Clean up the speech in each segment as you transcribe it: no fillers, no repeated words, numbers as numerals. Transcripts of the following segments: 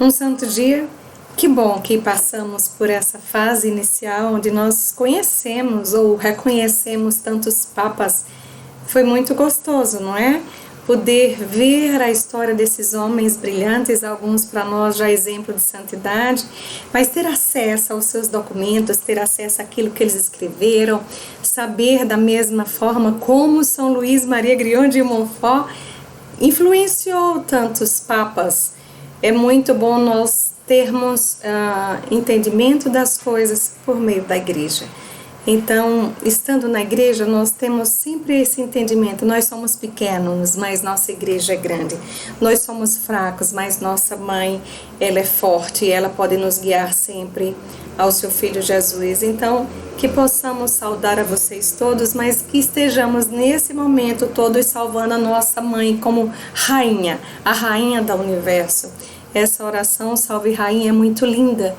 Um santo dia. Que bom que passamos por essa fase inicial onde nós conhecemos ou reconhecemos tantos papas. Foi muito gostoso, não é? Poder ver a história desses homens brilhantes, alguns para nós já exemplo de santidade, mas ter acesso aos seus documentos, ter acesso àquilo que eles escreveram, saber da mesma forma como São Luís Maria Grião de Montfort influenciou tantos papas. É muito bom nós termos entendimento das coisas por meio da igreja. Então, estando na igreja, nós temos sempre esse entendimento. Nós somos pequenos, mas nossa igreja é grande. Nós somos fracos, mas nossa mãe, ela é forte e ela pode nos guiar sempre ao seu Filho Jesus. Então, que possamos saudar a vocês todos, mas que estejamos nesse momento todos salvando a nossa mãe como rainha, a rainha do universo. Essa oração, Salve Rainha, é muito linda.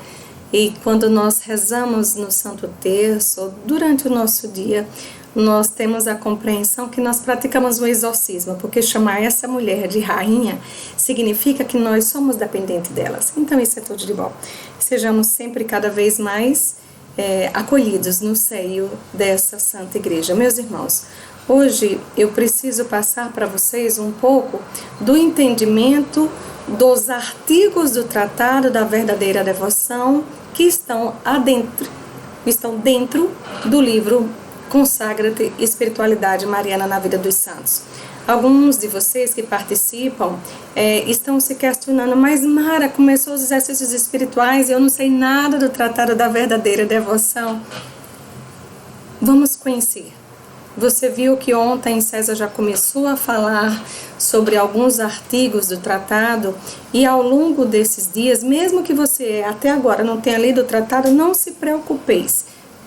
E quando nós rezamos no Santo Terço, durante o nosso dia, nós temos a compreensão que nós praticamos o exorcismo, porque chamar essa mulher de rainha significa que nós somos dependentes delas. Então isso é tudo de bom. Sejamos sempre cada vez mais acolhidos no seio dessa Santa Igreja. Meus irmãos, hoje eu preciso passar para vocês um pouco do entendimento dos artigos do Tratado da Verdadeira Devoção que estão dentro do livro Consagra-te Espiritualidade Mariana na Vida dos Santos. Alguns de vocês que participam estão se questionando, mas Mara, começou os exercícios espirituais e eu não sei nada do Tratado da Verdadeira Devoção. Vamos conhecer. Você viu que ontem César já começou a falar sobre alguns artigos do tratado e ao longo desses dias, mesmo que você até agora não tenha lido o tratado, não se preocupeis,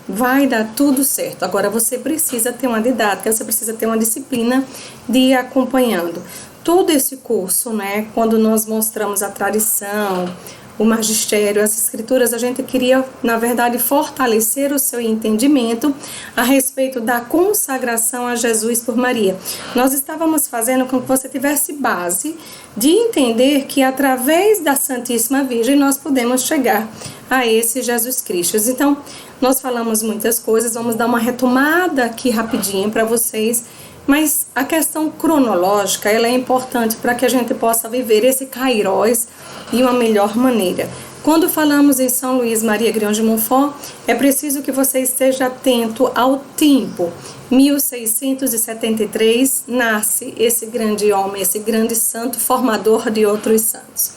vai dar tudo certo. Agora você precisa ter uma didática, você precisa ter uma disciplina de ir acompanhando. Todo esse curso, né, quando nós mostramos a tradição, o magistério, as escrituras, a gente queria, na verdade, fortalecer o seu entendimento a respeito da consagração a Jesus por Maria. Nós estávamos fazendo com que você tivesse base de entender que através da Santíssima Virgem nós podemos chegar a esse Jesus Cristo. Então, nós falamos muitas coisas, vamos dar uma retomada aqui rapidinho para vocês, mas a questão cronológica, ela é importante para que a gente possa viver esse Kairos de uma melhor maneira. Quando falamos em São Luís Maria Grião de Montfort, é preciso que você esteja atento ao tempo. 1673 nasce esse grande homem, esse grande santo, formador de outros santos.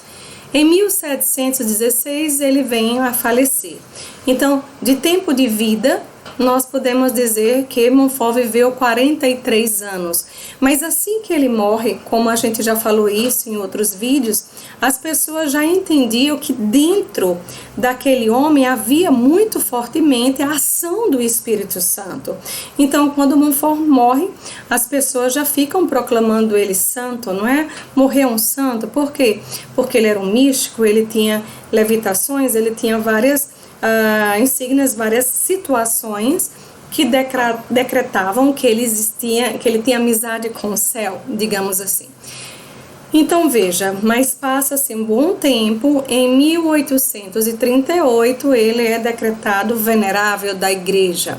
Em 1716 ele vem a falecer. Então, de tempo de vida, nós podemos dizer que Montfort viveu 43 anos. Mas assim que ele morre, como a gente já falou isso em outros vídeos, as pessoas já entendiam que dentro daquele homem havia muito fortemente a ação do Espírito Santo. Então, quando Montfort morre, as pessoas já ficam proclamando ele santo, não é? Morreu um santo. Por quê? Porque ele era um místico, ele tinha levitações, ele tinha várias insígnias, várias situações que decretavam que ele tinha amizade com o céu, digamos assim. Então veja, mas passa-se um bom tempo, em 1838 ele é decretado venerável da igreja.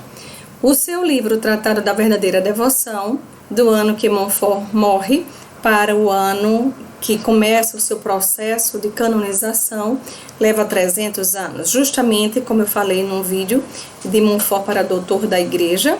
O seu livro Tratado da Verdadeira Devoção, do ano que Montfort morre, para o ano que começa o seu processo de canonização, leva 300 anos. Justamente, como eu falei num vídeo de Montfort para doutor da igreja,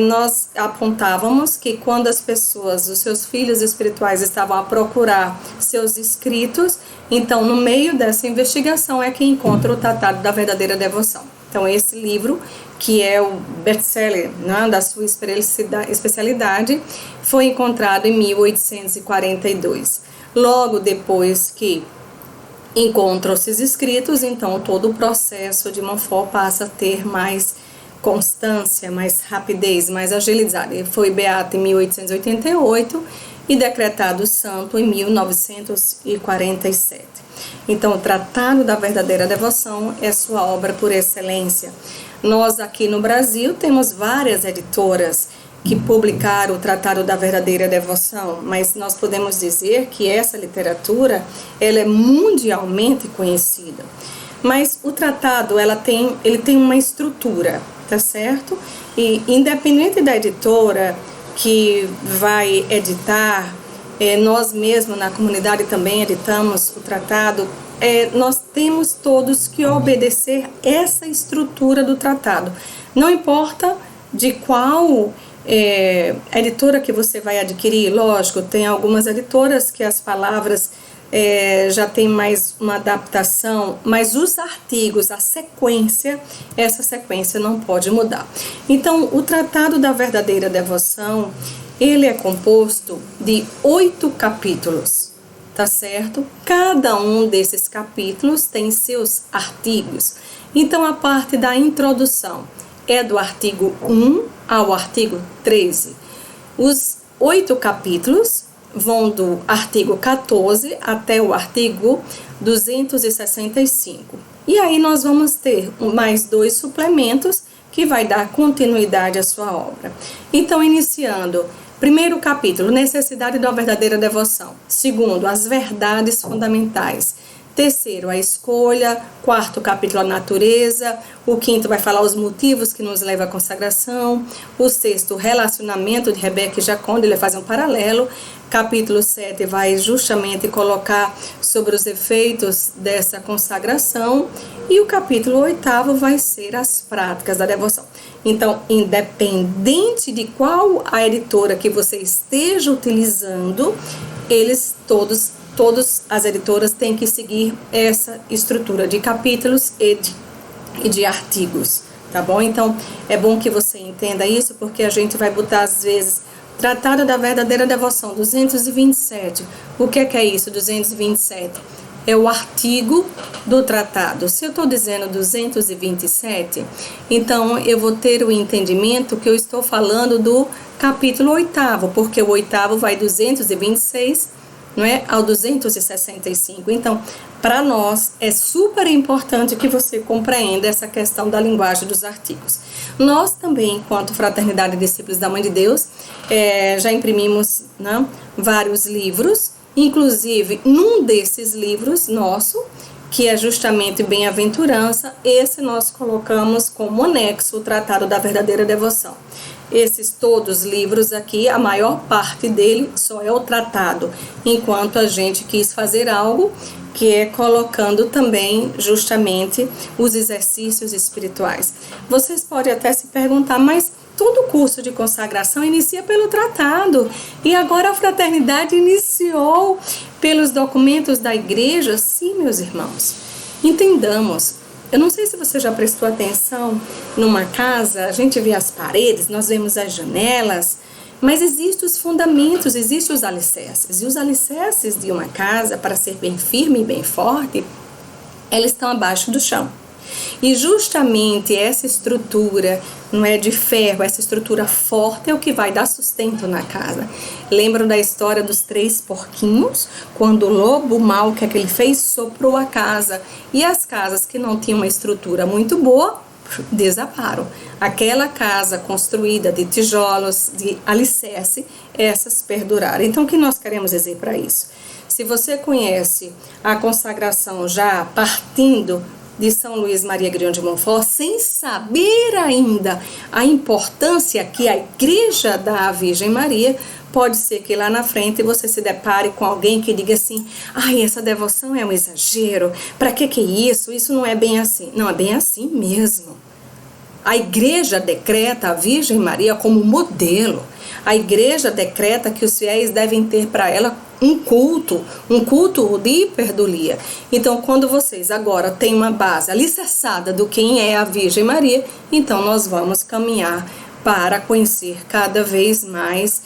nós apontávamos que quando as pessoas, os seus filhos espirituais estavam a procurar seus escritos, então no meio dessa investigação é que encontra o Tratado da Verdadeira Devoção. Então esse livro, que é o best-seller, né, da sua especialidade, foi encontrado em 1842. Logo depois que encontram esses escritos, então todo o processo de Montfort passa a ter mais constância, mais rapidez, mais agilidade. Ele foi beato em 1888 e decretado santo em 1947. Então, o Tratado da Verdadeira Devoção é sua obra por excelência. Nós aqui no Brasil temos várias editoras que publicaram o Tratado da Verdadeira Devoção, mas nós podemos dizer que essa literatura ela é mundialmente conhecida. Mas o tratado ele tem uma estrutura, tá certo? E independente da editora que vai editar, nós mesmos na comunidade também editamos o tratado, nós temos todos que obedecer essa estrutura do tratado. Não importa de qual editora que você vai adquirir, lógico, tem algumas editoras que as palavras já tem mais uma adaptação, mas os artigos, a sequência, essa sequência não pode mudar. Então, o Tratado da Verdadeira Devoção, ele é composto de 8 capítulos, tá certo? Cada um desses capítulos tem seus artigos. Então, a parte da introdução é do artigo 1 ao artigo 13. Os 8 capítulos vão do artigo 14 até o artigo 265. E aí nós vamos ter mais 2 suplementos que vai dar continuidade à sua obra. Então, iniciando, primeiro capítulo, necessidade da verdadeira devoção. Segundo, as verdades fundamentais. Terceiro, a escolha. Quarto capítulo, a natureza. O quinto vai falar os motivos que nos levam à consagração. O sexto, o relacionamento de Rebeca e Jacó, onde ele faz um paralelo. Capítulo 7 vai justamente colocar sobre os efeitos dessa consagração. E o capítulo 8 vai ser as práticas da devoção. Então, independente de qual a editora que você esteja utilizando, todas as editoras têm que seguir essa estrutura de capítulos e de artigos, tá bom? Então, é bom que você entenda isso, porque a gente vai botar, às vezes, Tratado da Verdadeira Devoção, 227. O que é isso, 227? É o artigo do tratado. Se eu estou dizendo 227, então eu vou ter o entendimento que eu estou falando do capítulo 8º, porque o 8º vai 226, não é, ao 265. Então, para nós é super importante que você compreenda essa questão da linguagem dos artigos. Nós também, enquanto Fraternidade de Discípulos da Mãe de Deus, já imprimimos, né, vários livros, inclusive num desses livros nosso, que é justamente Bem-aventurança, esse nós colocamos como anexo o Tratado da Verdadeira Devoção. Esses todos livros aqui, a maior parte dele só é o tratado, enquanto a gente quis fazer algo que é colocando também justamente os exercícios espirituais. Vocês podem até se perguntar, mas todo curso de consagração inicia pelo tratado, e agora a fraternidade iniciou pelos documentos da igreja? Sim, meus irmãos, entendamos. Eu não sei se você já prestou atenção numa casa, a gente vê as paredes, nós vemos as janelas, mas existem os fundamentos, existem os alicerces. E os alicerces de uma casa, para ser bem firme e bem forte, elas estão abaixo do chão. E justamente essa estrutura, não é, de ferro, essa estrutura forte é o que vai dar sustento na casa. Lembram da história dos 3 porquinhos? Quando o lobo mau, o que é que ele fez? Soprou a casa. E as casas que não tinham uma estrutura muito boa, desabaram. Aquela casa construída de tijolos, de alicerce, essas perduraram. Então, o que nós queremos dizer para isso? Se você conhece a consagração já partindo de São Luís Maria Grião de Montfort, sem saber ainda a importância que a Igreja dá à Virgem Maria, pode ser que lá na frente você se depare com alguém que diga assim: ai, essa devoção é um exagero, para que isso? Isso não é bem assim. Não, é bem assim mesmo. A Igreja decreta a Virgem Maria como modelo. A Igreja decreta que os fiéis devem ter para ela um culto de hiperdulia. Então, quando vocês agora têm uma base alicerçada do quem é a Virgem Maria, então nós vamos caminhar para conhecer cada vez mais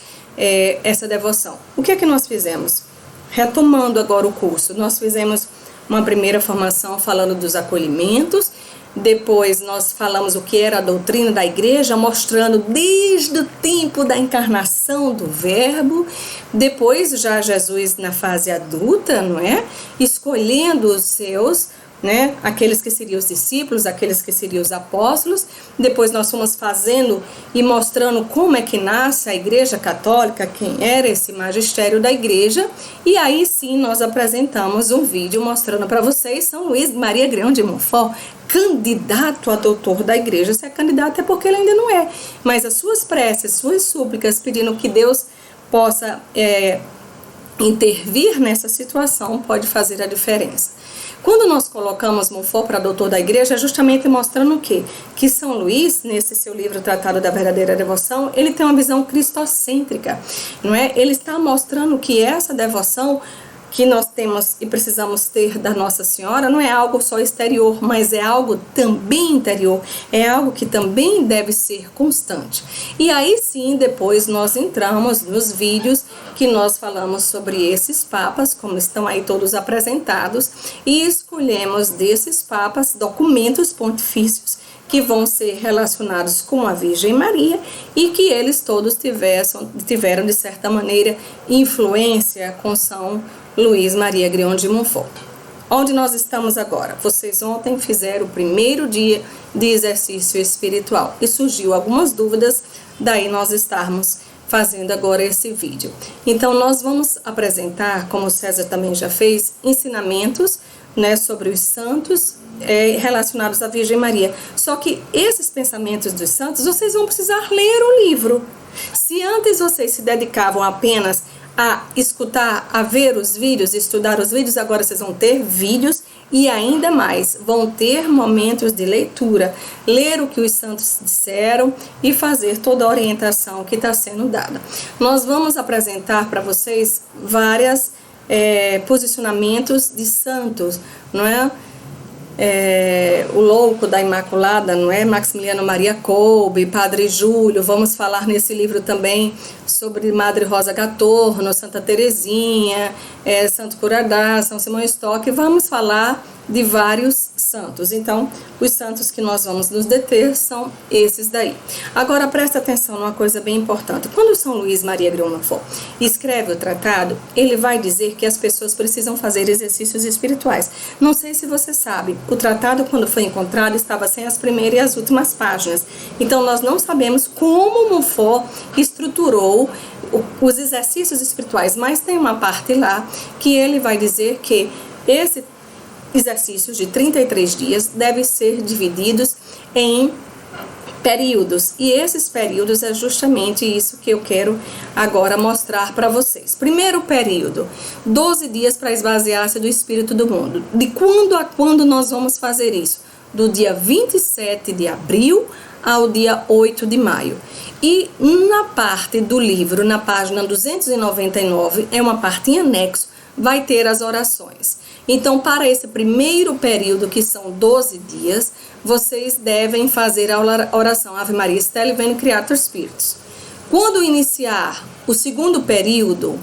essa devoção. O que é que nós fizemos? Retomando agora o curso, nós fizemos uma primeira formação falando dos acolhimentos. Depois nós falamos o que era a doutrina da igreja, mostrando desde o tempo da encarnação do verbo. Depois já Jesus na fase adulta, não é? Escolhendo os seus né? Aqueles que seriam os discípulos, aqueles que seriam os apóstolos. Depois nós fomos fazendo e mostrando como é que nasce a Igreja Católica, quem era esse magistério da Igreja. E aí sim nós apresentamos um vídeo mostrando para vocês São Luís Maria Grião de Montfort, candidato a doutor da Igreja. Se é candidato é porque ele ainda não é. Mas as suas preces, suas súplicas, pedindo que Deus possa intervir nessa situação, pode fazer a diferença. Quando nós colocamos Montfort para doutor da Igreja, é justamente mostrando o quê? Que São Luís, nesse seu livro Tratado da Verdadeira Devoção, ele tem uma visão cristocêntrica, não é? Ele está mostrando que essa devoção que nós temos e precisamos ter da Nossa Senhora não é algo só exterior, mas é algo também interior, é algo que também deve ser constante. E aí sim, depois nós entramos nos vídeos que nós falamos sobre esses papas, como estão aí todos apresentados, e escolhemos desses papas documentos pontifícios que vão ser relacionados com a Virgem Maria e que eles todos tiveram de certa maneira influência com São Luís Maria Grião de Montfort. Onde nós estamos agora? Vocês ontem fizeram o primeiro dia de exercício espiritual e surgiu algumas dúvidas, daí nós estarmos fazendo agora esse vídeo. Então nós vamos apresentar, como o César também já fez, ensinamentos, né, sobre os santos relacionados à Virgem Maria. Só que esses pensamentos dos santos, vocês vão precisar ler o livro. Se antes vocês se dedicavam apenas a escutar, a ver os vídeos, estudar os vídeos, agora vocês vão ter vídeos e ainda mais, vão ter momentos de leitura, ler o que os santos disseram e fazer toda a orientação que está sendo dada. Nós vamos apresentar para vocês vários posicionamentos de santos, não é? O louco da Imaculada, não é? Maximiliano Maria Kolbe, Padre Júlio. Vamos falar nesse livro também sobre Madre Rosa Gatorno, Santa Teresinha, Santo Curadá, São Simão Stock. Vamos falar de vários santos. Então, os santos que nós vamos nos deter são esses daí. Agora, presta atenção numa coisa bem importante. Quando São Luís Maria Grião de Montfort escreve o tratado, ele vai dizer que as pessoas precisam fazer exercícios espirituais. Não sei se você sabe, o tratado, quando foi encontrado, estava sem as primeiras e as últimas páginas. Então, nós não sabemos como Montfort estruturou os exercícios espirituais, mas tem uma parte lá que ele vai dizer que esse exercícios de 33 dias devem ser divididos em períodos, e esses períodos é justamente isso que eu quero agora mostrar para vocês. Primeiro período, 12 dias para esvaziar-se do espírito do mundo. De quando a quando nós vamos fazer isso? Do dia 27 de abril ao dia 8 de maio. E na parte do livro, na página 299, é uma parte em anexo, vai ter as orações. Então, para esse primeiro período, que são 12 dias, vocês devem fazer a oração Ave Maria Stella Veni Creator Spiritus. Quando iniciar o segundo período,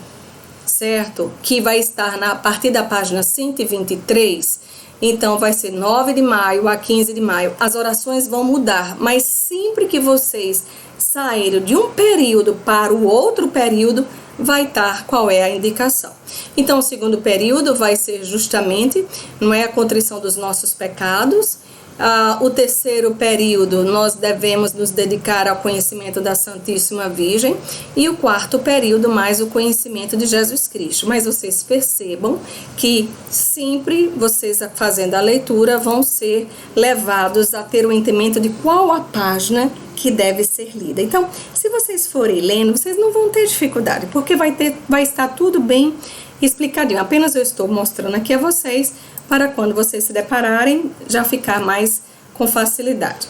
certo? Que vai estar a partir da página 123, então vai ser 9 de maio a 15 de maio. As orações vão mudar, mas sempre que vocês saírem de um período para o outro período, vai estar qual é a indicação. Então, o segundo período vai ser justamente, não é, a contrição dos nossos pecados. O terceiro período, nós devemos nos dedicar ao conhecimento da Santíssima Virgem. E o quarto período, mais o conhecimento de Jesus Cristo. Mas vocês percebam que sempre vocês, fazendo a leitura, vão ser levados a ter o entendimento de qual a página que deve ser lida. Então, se vocês forem lendo, vocês não vão ter dificuldade, porque vai estar tudo bem explicadinho. Apenas eu estou mostrando aqui a vocês, para quando vocês se depararem, já ficar mais com facilidade.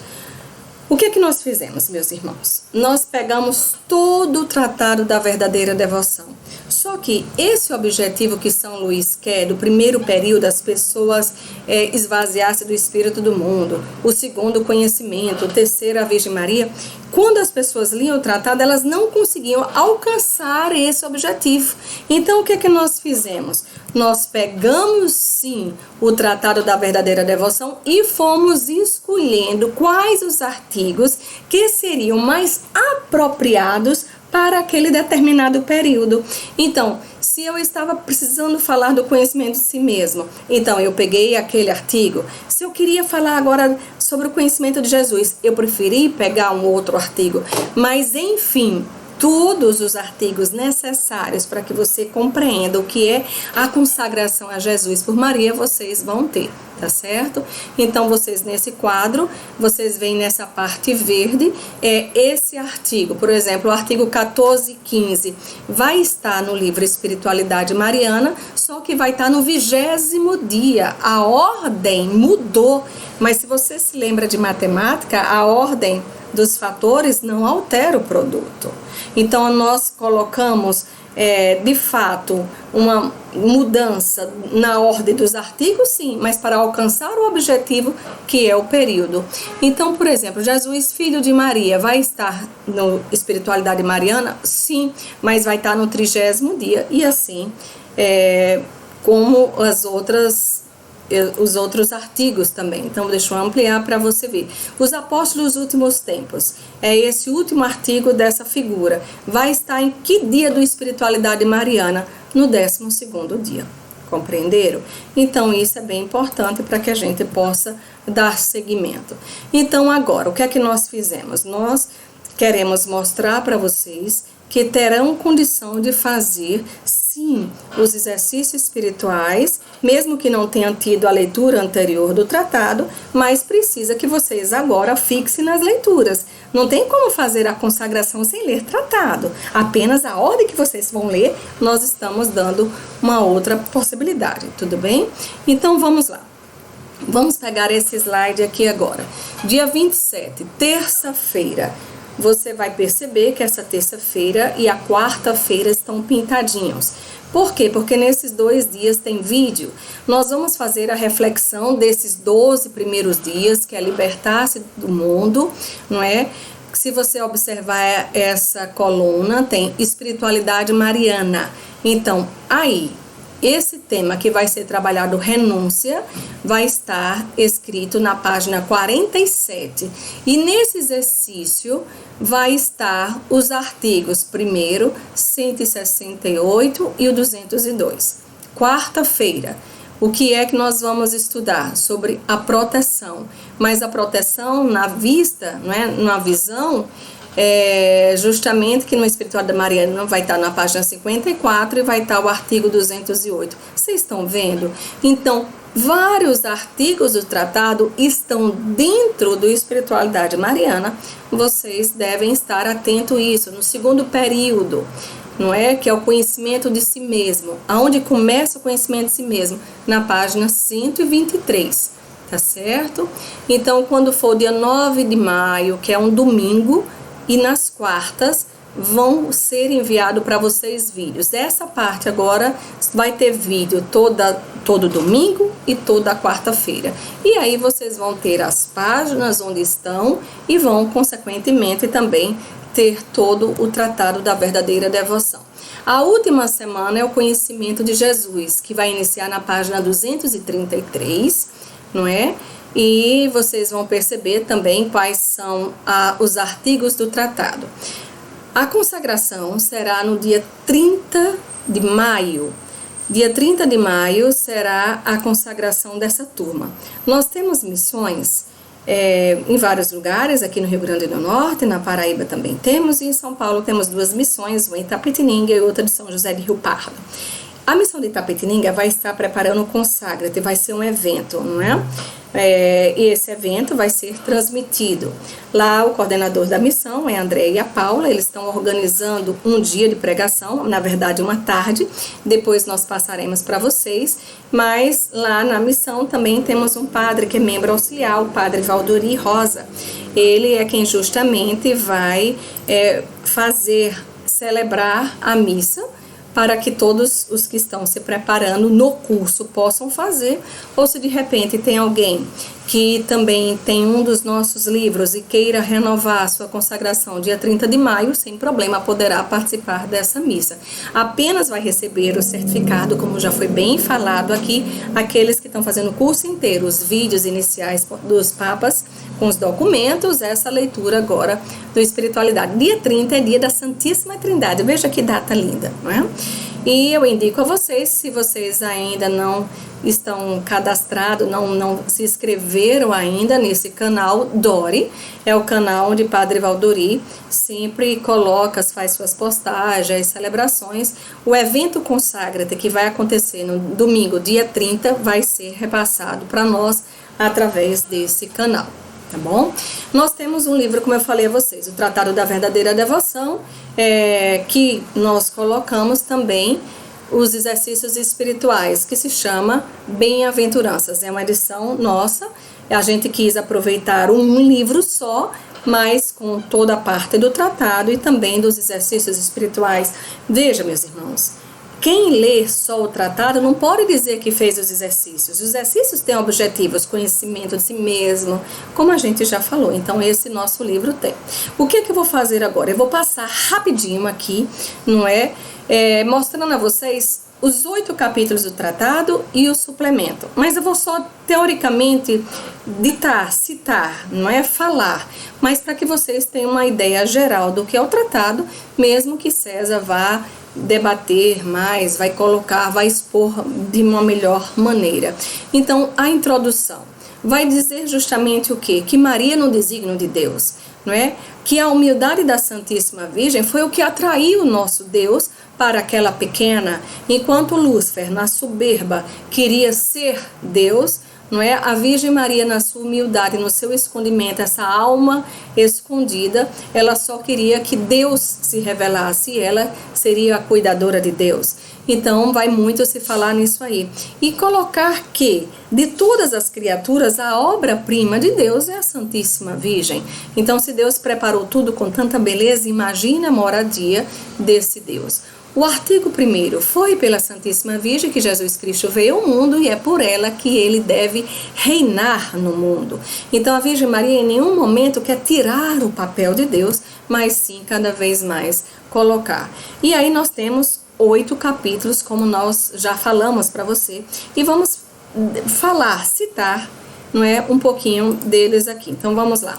O que é que nós fizemos, meus irmãos? Nós pegamos todo o tratado da verdadeira devoção. Só que esse objetivo que São Luís quer, do primeiro período, as pessoas esvaziar-se do espírito do mundo, o segundo, o conhecimento, o terceiro, a Virgem Maria, quando as pessoas liam o tratado, elas não conseguiam alcançar esse objetivo. Então, o que é que nós fizemos? Nós pegamos, sim, o Tratado da Verdadeira Devoção e fomos escolhendo quais os artigos que seriam mais apropriados para aquele determinado período. Então, se eu estava precisando falar do conhecimento de si mesmo, então eu peguei aquele artigo. Se eu queria falar agora sobre o conhecimento de Jesus, eu preferi pegar um outro artigo. Mas, enfim, todos os artigos necessários para que você compreenda o que é a consagração a Jesus por Maria, vocês vão ter, tá certo? Então, vocês nesse quadro, vocês veem nessa parte verde, esse artigo, por exemplo, o artigo 1415, vai estar no livro Espiritualidade Mariana, só que vai estar no 20º dia. A ordem mudou, mas se você se lembra de matemática, a ordem dos fatores não altera o produto. Então, nós colocamos, de fato, uma mudança na ordem dos artigos, sim, mas para alcançar o objetivo, que é o período. Então, por exemplo, Jesus, filho de Maria, vai estar no Espiritualidade Mariana? Sim, mas vai estar no 30º dia, e assim, como os outros artigos também. Então, deixa eu ampliar para você ver. Os apóstolos dos últimos tempos. É esse último artigo dessa figura. Vai estar em que dia do Espiritualidade Mariana? No 12º dia. Compreenderam? Então, isso é bem importante para que a gente possa dar seguimento. Então, agora, o que é que nós fizemos? Nós queremos mostrar para vocês que terão condição de fazer, sim, os exercícios espirituais, mesmo que não tenham tido a leitura anterior do tratado, mas precisa que vocês agora fixem nas leituras. Não tem como fazer a consagração sem ler tratado. Apenas a ordem que vocês vão ler, nós estamos dando uma outra possibilidade, tudo bem? Então, vamos lá. Vamos pegar esse slide aqui agora. Dia 27, terça-feira. Você vai perceber que essa terça-feira e a quarta-feira estão pintadinhos. Por quê? Porque nesses 2 dias tem vídeo. Nós vamos fazer a reflexão desses 12 primeiros dias, que é libertar-se do mundo, não é? Se você observar essa coluna, tem espiritualidade mariana. Então, aí, esse tema que vai ser trabalhado, renúncia, vai estar escrito na página 47. E nesse exercício vai estar os artigos, primeiro, 168 e o 202. Quarta-feira, o que é que nós vamos estudar? Sobre a proteção. Mas a proteção na vista, não é? Na visão, justamente que no Espiritual da Mariana vai estar na página 54 e vai estar o artigo 208. Vocês estão vendo? Então, vários artigos do tratado estão dentro do Espiritualidade Mariana. Vocês devem estar atentos a isso. No segundo período, não é? Que é o conhecimento de si mesmo. Aonde começa o conhecimento de si mesmo? Na página 123, tá certo? Então, quando for o dia 9 de maio, que é um domingo, e nas quartas vão ser enviados para vocês vídeos. Essa parte agora vai ter vídeo todo domingo e toda quarta-feira. E aí vocês vão ter as páginas onde estão e vão, consequentemente, também ter todo o tratado da verdadeira devoção. A última semana é o conhecimento de Jesus, que vai iniciar na página 233, não é? E vocês vão perceber também quais são os artigos do tratado. A consagração será no dia 30 de maio. Dia 30 de maio será a consagração dessa turma. Nós temos missões em vários lugares, aqui no Rio Grande do Norte, na Paraíba também temos, e em São Paulo temos 2 missões, uma em Itapetininga e outra de São José de Rio Pardo. A missão de Itapetininga vai estar preparando o Consagra-te, vai ser um evento, não é? E esse evento vai ser transmitido. Lá o coordenador da missão é André e a Paula, eles estão organizando um dia de pregação, na verdade uma tarde, depois nós passaremos para vocês, mas lá na missão também temos um padre que é membro auxiliar, o padre Valdori Rosa. Ele é quem justamente vai celebrar a missa, para que todos os que estão se preparando no curso possam fazer, ou se de repente tem alguém que também tem um dos nossos livros e queira renovar a sua consagração dia 30 de maio, sem problema, poderá participar dessa missa. Apenas vai receber o certificado, como já foi bem falado aqui, aqueles que estão fazendo o curso inteiro, os vídeos iniciais dos papas, com os documentos, essa leitura agora do Espiritualidade. Dia 30 é dia da Santíssima Trindade. Veja que data linda, não é? E eu indico a vocês, se vocês ainda não estão cadastrados, não se inscreveram ainda nesse canal, Dori, é o canal onde Padre Valdori sempre coloca, faz suas postagens, celebrações. O evento Consagra-te, que vai acontecer no domingo, dia 30, vai ser repassado para nós através desse canal, tá bom? Nós temos um livro, como eu falei a vocês, o Tratado da Verdadeira Devoção, que nós colocamos também os exercícios espirituais, que se chama Bem-aventuranças. É uma edição nossa, a gente quis aproveitar um livro só, mas com toda a parte do tratado e também dos exercícios espirituais. Veja, meus irmãos, quem lê só o tratado não pode dizer que fez os exercícios. Os exercícios têm objetivos, conhecimento de si mesmo, como a gente já falou. Então, esse nosso livro tem. O que eu vou fazer agora? Eu vou passar rapidinho aqui, não é? Mostrando a vocês os 8 capítulos do tratado e o suplemento. Mas eu vou só, teoricamente, citar, não é falar, mas para que vocês tenham uma ideia geral do que é o tratado, mesmo que César vá debater mais, vai expor de uma melhor maneira. Então, a introdução vai dizer justamente o quê? Que Maria no desígnio de Deus, não é? Que a humildade da Santíssima Virgem foi o que atraiu o nosso Deus para aquela pequena, enquanto Lúcifer, na soberba, queria ser Deus, não é? A Virgem Maria, na sua humildade, no seu escondimento, essa alma escondida, ela só queria que Deus se revelasse e ela seria a cuidadora de Deus. Então, vai muito se falar nisso aí. E colocar que, de todas as criaturas, a obra-prima de Deus é a Santíssima Virgem. Então, se Deus preparou tudo com tanta beleza, imagina a moradia desse Deus. O artigo 1º, foi pela Santíssima Virgem que Jesus Cristo veio ao mundo e é por ela que ele deve reinar no mundo. Então a Virgem Maria em nenhum momento quer tirar o papel de Deus, mas sim cada vez mais colocar. E aí nós temos 8 capítulos, como nós já falamos para você, e vamos citar, não é, um pouquinho deles aqui. Então vamos lá.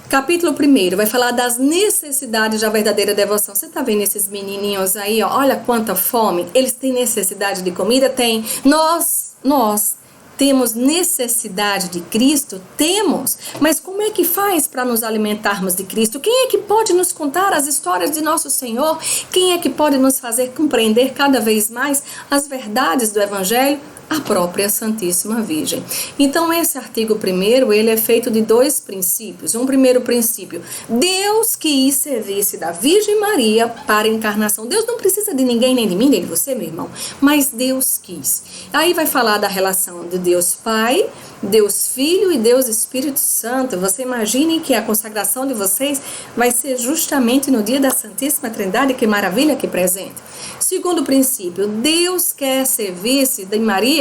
Capítulo 1º vai falar das necessidades da verdadeira devoção. Você tá vendo esses menininhos aí, ó? Olha quanta fome. Eles têm necessidade de comida? Tem. Nós temos necessidade de Cristo? Temos. Mas como é que faz para nos alimentarmos de Cristo? Quem é que pode nos contar as histórias de nosso Senhor? Quem é que pode nos fazer compreender cada vez mais as verdades do Evangelho? A própria Santíssima Virgem. Então esse artigo 1º, ele é feito de 2 princípios. Um primeiro princípio, Deus quis servir-se da Virgem Maria para a encarnação. Deus não precisa de ninguém, nem de mim, nem de você, meu irmão, mas Deus quis. Aí vai falar da relação de Deus Pai, Deus Filho e Deus Espírito Santo. Você imagine que a consagração de vocês vai ser justamente no dia da Santíssima Trindade. Que maravilha, que presente. Segundo princípio, Deus quer servir-se de Maria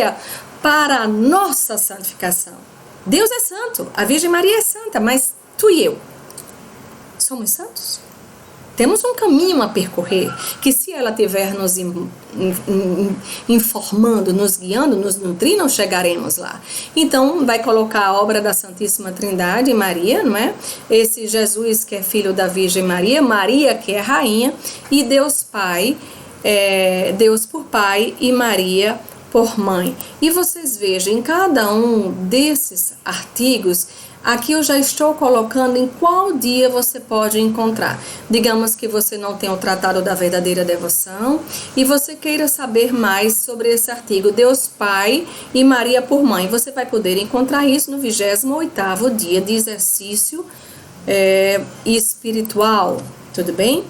para a nossa santificação. Deus é santo, a Virgem Maria é santa, mas tu e eu somos santos? Temos um caminho a percorrer, que se ela estiver nos informando, nos guiando, nos nutrindo, não chegaremos lá. Então, vai colocar a obra da Santíssima Trindade, Maria, não é? Esse Jesus que é filho da Virgem Maria, Maria que é rainha, e Deus Pai, Deus por Pai e Maria por Mãe. E vocês vejam, em cada um desses artigos, aqui eu já estou colocando em qual dia você pode encontrar. Digamos que você não tem o Tratado da Verdadeira Devoção e você queira saber mais sobre esse artigo, Deus Pai e Maria por Mãe. Você vai poder encontrar isso no 28º dia de exercício espiritual, tudo bem?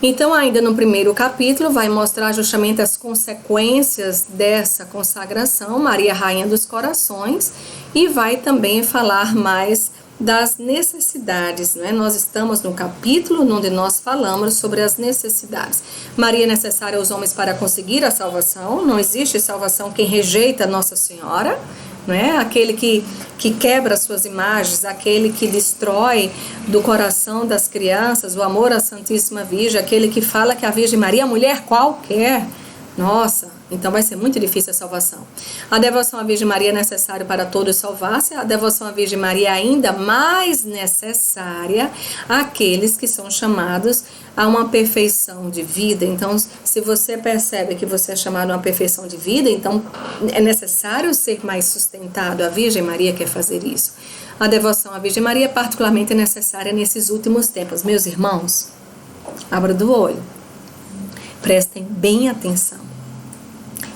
Então, ainda no 1º capítulo, vai mostrar justamente as consequências dessa consagração, Maria Rainha dos Corações, e vai também falar mais das necessidades, não é? Nós estamos no capítulo onde nós falamos sobre as necessidades. Maria é necessária aos homens para conseguir a salvação, não existe salvação quem rejeita Nossa Senhora, não é? Aquele que quebra suas imagens, aquele que destrói do coração das crianças o amor à Santíssima Virgem, aquele que fala que a Virgem Maria é mulher qualquer. Nossa, Então vai ser muito difícil a salvação. A devoção à Virgem Maria é necessária para todos salvar-se. A devoção à Virgem Maria é ainda mais necessária àqueles que são chamados a uma perfeição de vida. Então, se você percebe que você é chamado a uma perfeição de vida, então é necessário ser mais sustentado. A Virgem Maria quer fazer isso. A devoção à Virgem Maria é particularmente necessária nesses últimos tempos. Meus irmãos, abra do olho. Prestem bem atenção.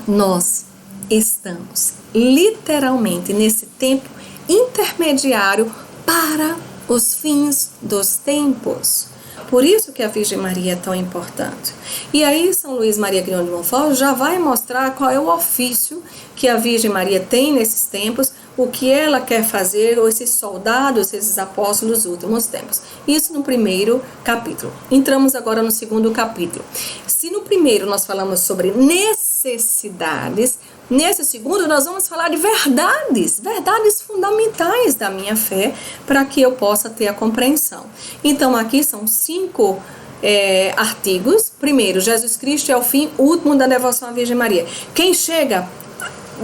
Nós estamos literalmente nesse tempo intermediário para os fins dos tempos. Por isso que a Virgem Maria é tão importante. E aí São Luís Maria Grignoni de Montfort já vai mostrar qual é o ofício que a Virgem Maria tem nesses tempos, o que ela quer fazer, ou esses soldados, esses apóstolos dos últimos tempos. Isso no primeiro capítulo. Entramos agora no segundo capítulo. Se no primeiro nós falamos sobre necessidades, nesse segundo nós vamos falar de verdades fundamentais da minha fé, para que eu possa ter a compreensão. Então aqui são 5 artigos. Primeiro, Jesus Cristo é o fim último da devoção à Virgem Maria. Quem chega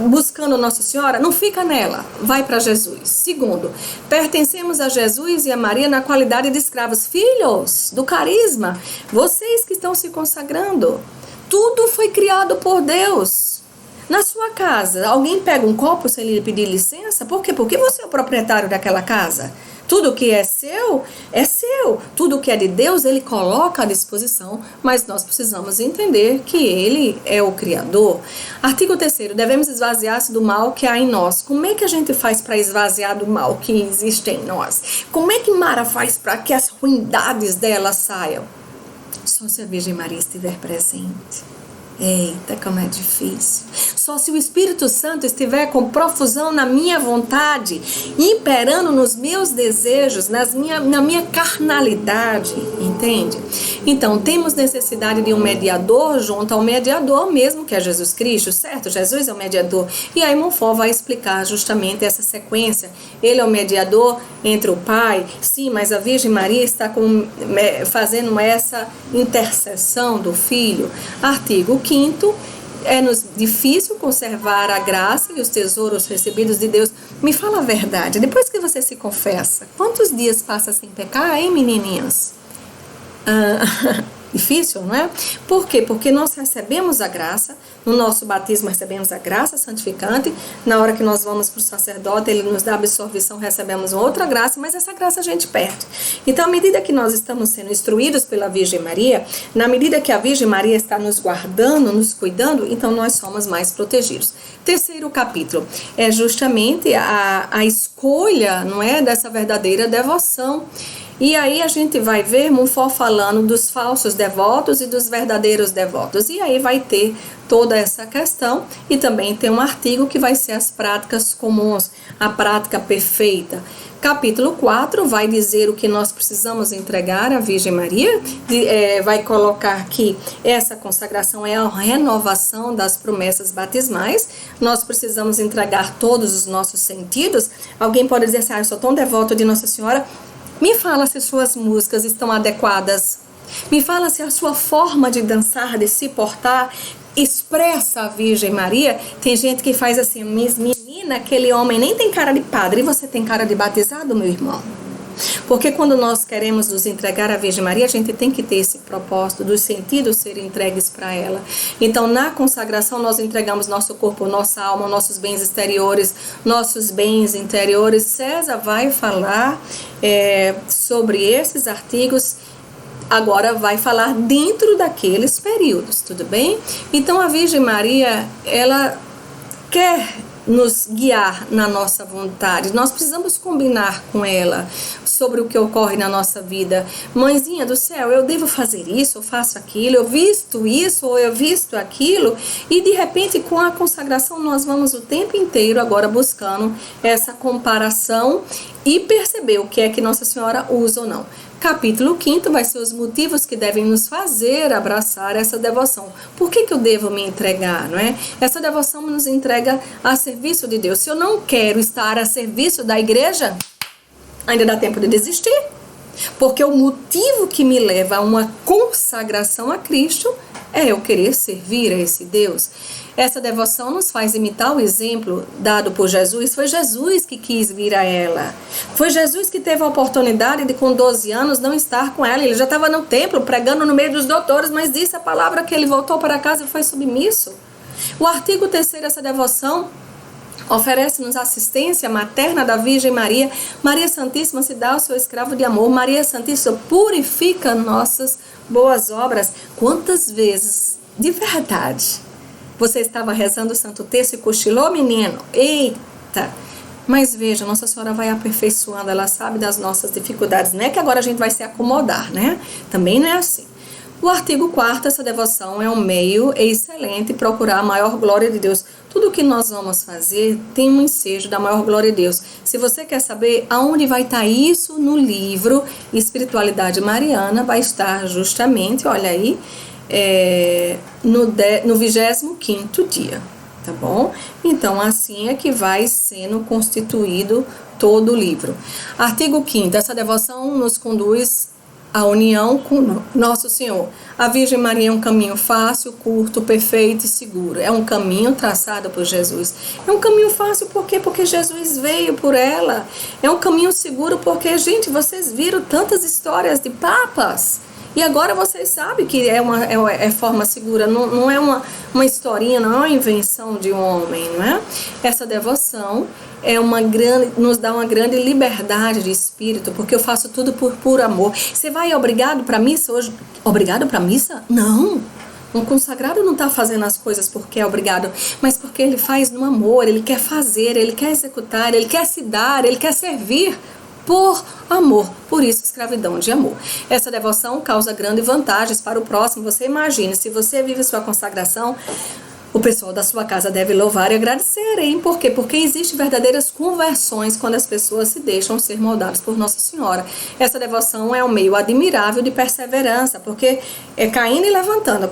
buscando Nossa Senhora, não fica nela, vai para Jesus. Segundo, pertencemos a Jesus e a Maria na qualidade de escravos, filhos do carisma, vocês que estão se consagrando. Tudo foi criado por Deus. Na sua casa, alguém pega um copo sem lhe pedir licença? Por quê? Porque você é o proprietário daquela casa. Tudo que é seu, é seu. Tudo que é de Deus, Ele coloca à disposição, mas nós precisamos entender que Ele é o Criador. Artigo 3º, devemos esvaziar-se do mal que há em nós. Como é que a gente faz para esvaziar do mal que existe em nós? Como é que Mara faz para que as ruindades dela saiam? Só se a Virgem Maria estiver presente. Eita, como é difícil. Só se o Espírito Santo estiver com profusão na minha vontade, imperando nos meus desejos, na minha carnalidade, entende? Então, temos necessidade de um mediador junto ao mediador mesmo, que é Jesus Cristo, certo? Jesus é o mediador. E aí Montfort vai explicar justamente essa sequência. Ele é o mediador entre o Pai, sim, mas a Virgem Maria está fazendo essa intercessão do Filho. Artigo 5º, é-nos difícil conservar a graça e os tesouros recebidos de Deus. Me fala a verdade, depois que você se confessa, quantos dias passa sem pecar, hein, menininhas? Difícil, não é? Por quê? Porque nós recebemos a graça, no nosso batismo recebemos a graça santificante, na hora que nós vamos para o sacerdote, ele nos dá a absolvição, recebemos outra graça, mas essa graça a gente perde. Então, à medida que nós estamos sendo instruídos pela Virgem Maria, na medida que a Virgem Maria está nos guardando, nos cuidando, então nós somos mais protegidos. Terceiro capítulo é justamente a escolha, não é, dessa verdadeira devoção. E aí a gente vai ver Montfort falando dos falsos devotos e dos verdadeiros devotos. E aí vai ter toda essa questão, e também tem um artigo que vai ser as práticas comuns, a prática perfeita. Capítulo 4 vai dizer o que nós precisamos entregar à Virgem Maria, vai colocar que essa consagração é a renovação das promessas batismais. Nós precisamos entregar todos os nossos sentidos. Alguém pode dizer assim, eu sou tão devoto de Nossa Senhora. Me fala se suas músicas estão adequadas. Me fala se a sua forma de dançar, de se portar, expressa a Virgem Maria. Tem gente que faz assim, menina, aquele homem nem tem cara de padre, e você tem cara de batizado, meu irmão? Porque quando nós queremos nos entregar à Virgem Maria, a gente tem que ter esse propósito dos sentidos serem entregues para ela. Então, na consagração, nós entregamos nosso corpo, nossa alma, nossos bens exteriores, nossos bens interiores. César vai falar sobre esses artigos. Agora vai falar dentro daqueles períodos, tudo bem? Então, a Virgem Maria, ela quer nos guiar na nossa vontade. Nós precisamos combinar com ela sobre o que ocorre na nossa vida. Mãezinha do céu, eu devo fazer isso, eu faço aquilo, eu visto isso ou eu visto aquilo, e de repente com a consagração nós vamos o tempo inteiro agora buscando essa comparação e perceber o que é que Nossa Senhora usa ou não. Capítulo 5 vai ser os motivos que devem nos fazer abraçar essa devoção. Por que eu devo me entregar, não é? Essa devoção nos entrega a serviço de Deus. Se eu não quero estar a serviço da igreja, ainda dá tempo de desistir. Porque o motivo que me leva a uma consagração a Cristo é eu querer servir a esse Deus. Essa devoção nos faz imitar o exemplo dado por Jesus. Foi Jesus que quis vir a ela. Foi Jesus que teve a oportunidade de, com 12 anos, não estar com ela. Ele já estava no templo, pregando no meio dos doutores, mas disse a palavra que ele voltou para casa e foi submisso. O artigo 3º dessa devoção oferece-nos assistência materna da Virgem Maria. Maria Santíssima se dá ao seu escravo de amor. Maria Santíssima purifica nossas boas obras. Quantas vezes, de verdade, você estava rezando o Santo Terço e cochilou, menino? Eita! Mas veja, Nossa Senhora vai aperfeiçoando, ela sabe das nossas dificuldades. Não é que agora a gente vai se acomodar, né? Também não é assim. O artigo 4º, essa devoção é um meio excelente procurar a maior glória de Deus. Tudo que nós vamos fazer tem um ensejo da maior glória de Deus. Se você quer saber aonde vai estar isso no livro Espiritualidade Mariana, vai estar justamente, olha aí, no 25º dia, tá bom? Então, assim é que vai sendo constituído todo o livro. Artigo 5º, essa devoção nos conduz à união com Nosso Senhor. A Virgem Maria é um caminho fácil, curto, perfeito e seguro. É um caminho traçado por Jesus. É um caminho fácil por quê? Porque Jesus veio por ela. É um caminho seguro porque, gente, vocês viram tantas histórias de papas. E agora vocês sabem que é forma segura, não é uma historinha, não é uma invenção de um homem, não é? Essa devoção nos dá uma grande liberdade de espírito, porque eu faço tudo por puro amor. Você vai obrigado para missa hoje? Obrigado para missa? Não! Um consagrado não está fazendo as coisas porque é obrigado, mas porque ele faz no amor, ele quer fazer, ele quer executar, ele quer se dar, ele quer servir por amor, por isso escravidão de amor. Essa devoção causa grandes vantagens para o próximo. Você imagine, se você vive sua consagração, o pessoal da sua casa deve louvar e agradecer, hein? Por quê? Porque existem verdadeiras conversões quando as pessoas se deixam ser moldadas por Nossa Senhora. Essa devoção é um meio admirável de perseverança, porque é caindo e levantando,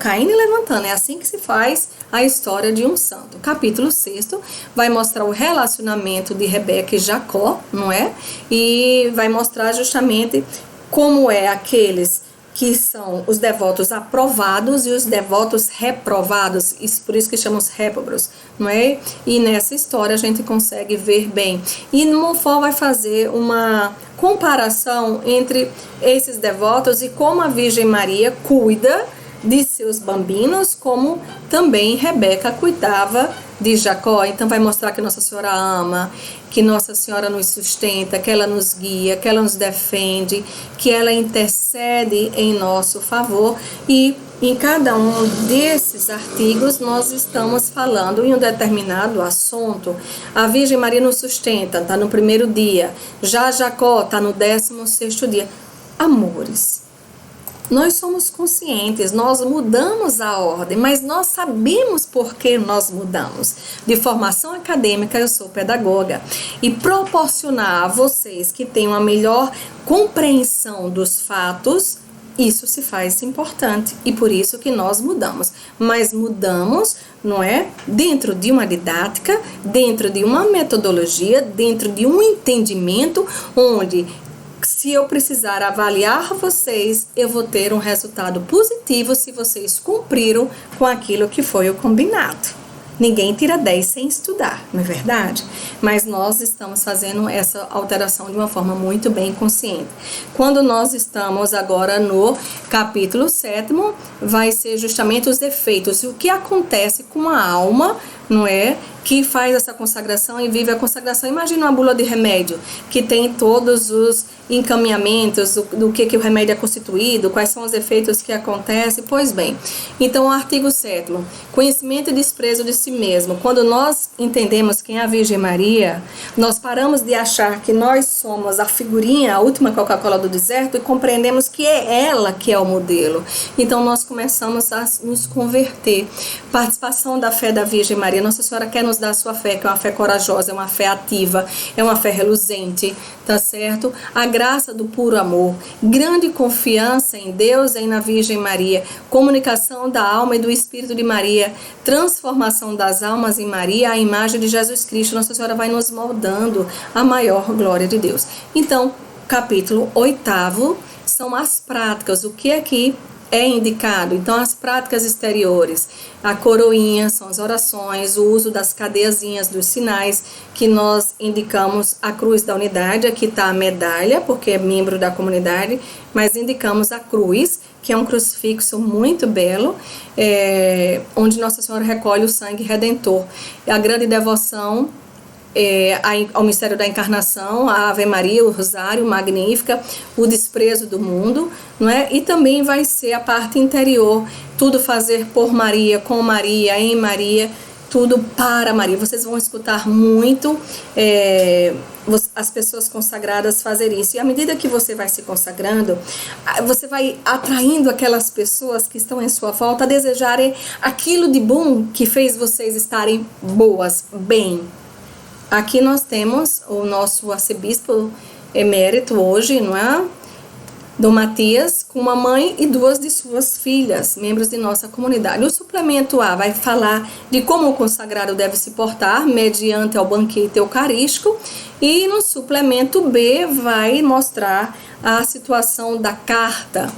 é assim que se faz a história de um santo. O capítulo 6º vai mostrar o relacionamento de Rebeca e Jacó, não é? E vai mostrar justamente como é aqueles que são os devotos aprovados e os devotos reprovados, por isso que chamamos réprobos, não é? E nessa história a gente consegue ver bem. E Montfort vai fazer uma comparação entre esses devotos e como a Virgem Maria cuida de seus bambinos, como também Rebeca cuidava de Jacó. Então vai mostrar que Nossa Senhora ama, que Nossa Senhora nos sustenta, que ela nos guia, que ela nos defende, que ela intercede em nosso favor. E em cada um desses artigos nós estamos falando em um determinado assunto. A Virgem Maria nos sustenta, está no 1º dia. Já Jacó está no 16º dia. Amores, nós somos conscientes, nós mudamos a ordem, mas nós sabemos por que nós mudamos. De formação acadêmica, eu sou pedagoga, e proporcionar a vocês que tenham a melhor compreensão dos fatos, isso se faz importante, e por isso que nós mudamos. Mas mudamos, não é? Dentro de uma didática, dentro de uma metodologia, dentro de um entendimento, onde se eu precisar avaliar vocês, eu vou ter um resultado positivo se vocês cumpriram com aquilo que foi o combinado. Ninguém tira 10 sem estudar, não é verdade? Mas nós estamos fazendo essa alteração de uma forma muito bem consciente. Quando nós estamos agora no capítulo 7º, vai ser justamente os efeitos. O que acontece com a alma, não é? Que faz essa consagração e vive a consagração. Imagina uma bula de remédio, que tem todos os encaminhamentos do que o remédio é constituído, quais são os efeitos que acontecem. Pois bem, então o artigo 7º, conhecimento e desprezo de si mesmo. Quando nós entendemos quem é a Virgem Maria, nós paramos de achar que nós somos a figurinha, a última Coca-Cola do deserto, e compreendemos que é ela que é o modelo. Então nós começamos a nos converter. Participação da fé da Virgem Maria. Nossa Senhora quer nos dar a sua fé, que é uma fé corajosa, é uma fé ativa, é uma fé reluzente, tá certo? A graça do puro amor, grande confiança em Deus e na Virgem Maria, comunicação da alma e do Espírito de Maria, transformação das almas em Maria, a imagem de Jesus Cristo. Nossa Senhora vai nos moldando a maior glória de Deus. Então, capítulo 8º são as práticas, o que aqui é indicado. Então, as práticas exteriores, a coroinha, são as orações, o uso das cadeiazinhas, dos sinais, que nós indicamos a cruz da unidade. Aqui está a medalha, porque é membro da comunidade, mas indicamos a cruz, que é um crucifixo muito belo, onde Nossa Senhora recolhe o sangue redentor. A grande devoção ao mistério da encarnação, a Ave Maria, o Rosário, Magnífica, o desprezo do mundo, não é? E também vai ser a parte interior, tudo fazer por Maria, com Maria, em Maria, tudo para Maria. Vocês vão escutar muito as pessoas consagradas fazer isso. E à medida que você vai se consagrando, você vai atraindo aquelas pessoas que estão em sua volta a desejarem aquilo de bom que fez vocês estarem boas, bem. Aqui nós temos o nosso arcebispo emérito hoje, não é? Dom Matias, com uma mãe e 2 de suas filhas, membros de nossa comunidade. O suplemento A vai falar de como o consagrado deve se portar mediante ao banquete eucarístico, e no suplemento B vai mostrar a situação da carta.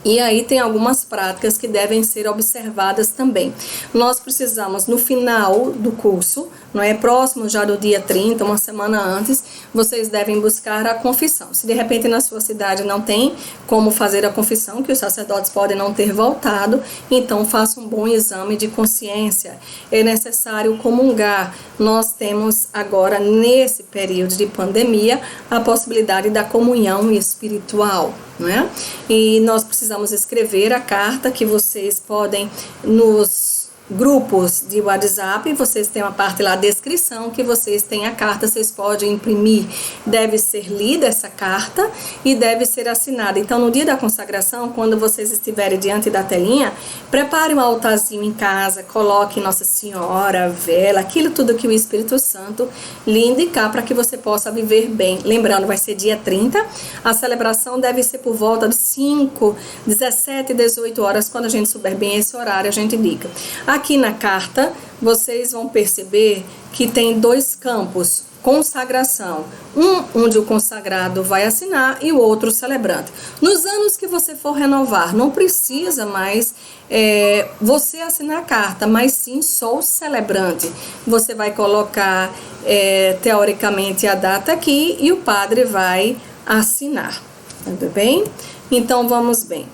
E aí tem algumas práticas que devem ser observadas também. Nós precisamos, no final do curso, não é, próximo já do dia 30, uma semana antes, vocês devem buscar a confissão. Se de repente na sua cidade não tem como fazer a confissão, que os sacerdotes podem não ter voltado, então faça um bom exame de consciência. É necessário comungar. Nós temos agora, nesse período de pandemia, a possibilidade da comunhão espiritual, não é? E nós precisamos escrever a carta, que vocês podem nos grupos de WhatsApp, vocês têm uma parte lá, descrição, que vocês têm a carta, vocês podem imprimir. Deve ser lida essa carta e deve ser assinada. Então, no dia da consagração, quando vocês estiverem diante da telinha, prepare um altarzinho em casa, coloque Nossa Senhora, vela, aquilo tudo que o Espírito Santo lhe indicar para que você possa viver bem. Lembrando, vai ser dia 30, a celebração deve ser por volta de 5, 17, 18 horas, quando a gente souber bem esse horário, a gente indica. Aqui na carta, vocês vão perceber que tem 2 campos, consagração, onde o consagrado vai assinar e o outro o celebrante. Nos anos que você for renovar, não precisa mais você assinar a carta, mas sim só o celebrante. Você vai colocar, teoricamente, a data aqui e o padre vai assinar, tudo bem? Então, vamos bem.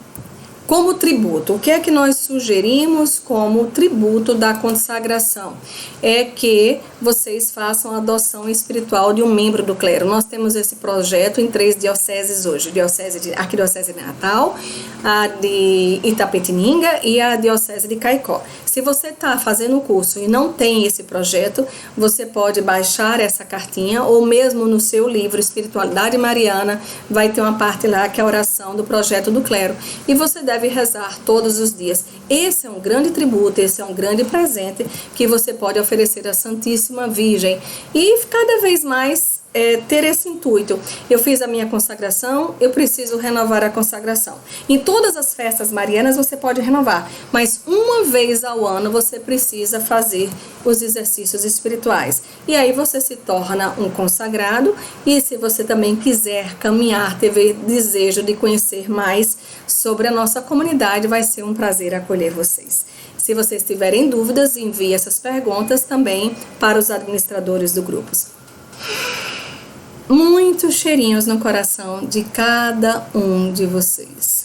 Como tributo, o que é que nós sugerimos como tributo da consagração? É que vocês façam a adoção espiritual de um membro do clero. Nós temos esse projeto em 3 dioceses hoje, a Arquidiocese de Natal, a de Itapetininga e a Diocese de Caicó. Se você está fazendo o curso e não tem esse projeto, você pode baixar essa cartinha, ou mesmo no seu livro Espiritualidade Mariana, vai ter uma parte lá que é a oração do projeto do clero. E você deve rezar todos os dias. Esse é um grande tributo, esse é um grande presente que você pode oferecer à Santíssima Virgem. E cada vez mais ter esse intuito. Eu fiz a minha consagração, eu preciso renovar a consagração. Em todas as festas marianas você pode renovar, mas uma vez ao ano você precisa fazer os exercícios espirituais. E aí você se torna um consagrado, e se você também quiser caminhar, ter desejo de conhecer mais sobre a nossa comunidade, vai ser um prazer acolher vocês. Se vocês tiverem dúvidas, envie essas perguntas também para os administradores do grupo. Muitos cheirinhos no coração de cada um de vocês.